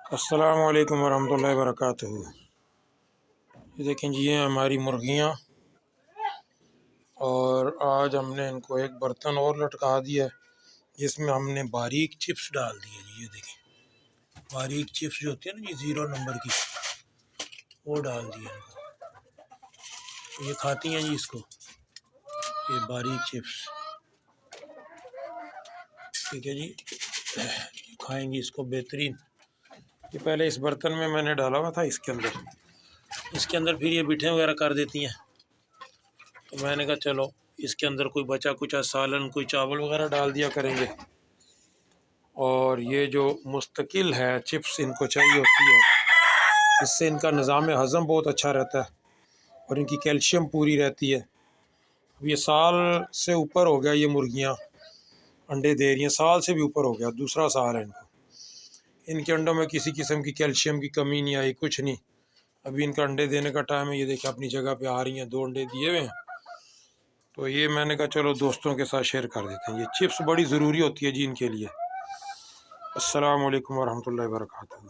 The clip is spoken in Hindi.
अस्सलामु अलैकुम वरहमतुल्लाहि वबरकातुहू। ये देखें जी, ये हमारी मुर्गियाँ। और आज हमने इनको एक बर्तन और लटका दिया है जिसमें हमने बारीक चिप्स डाल दिए जी। ये देखें बारीक चिप्स जो होती है ना जी, 0 नंबर की, वो डाल दिए इनको। ये खाती हैं जी इसको, ये बारीक चिप्स। ठीक है जी, खाएंगी इसको बेहतरीन। ये पहले इस बर्तन में मैंने डाला हुआ था, इसके अंदर फिर ये बिठे वगैरह कर देती हैं, तो मैंने कहा चलो इसके अंदर कोई बचा कुचा सालन, कोई चावल वगैरह डाल दिया करेंगे। और ये जो मुस्तकिल है चिप्स इनको चाहिए होती है, इससे इनका निज़ाम हज़म बहुत अच्छा रहता है और इनकी कैल्शियम पूरी रहती है। अब ये साल से ऊपर हो गया, ये मुर्गियाँ अंडे दे रही हैं, साल से भी ऊपर हो गया, दूसरा साल है इनको। इनके अंडों में किसी किस्म की कैल्शियम की कमी नहीं आई, कुछ नहीं। अभी इनका अंडे देने का टाइम है। ये देखिए अपनी जगह पे आ रही हैं, 2 अंडे दिए हुए हैं। तो ये मैंने कहा चलो दोस्तों के साथ शेयर कर देते हैं। ये चिप्स बड़ी ज़रूरी होती है जी इनके लिए। अस्सलाम वालेकुम वरहमतुल्लाहि वबरकातुहू।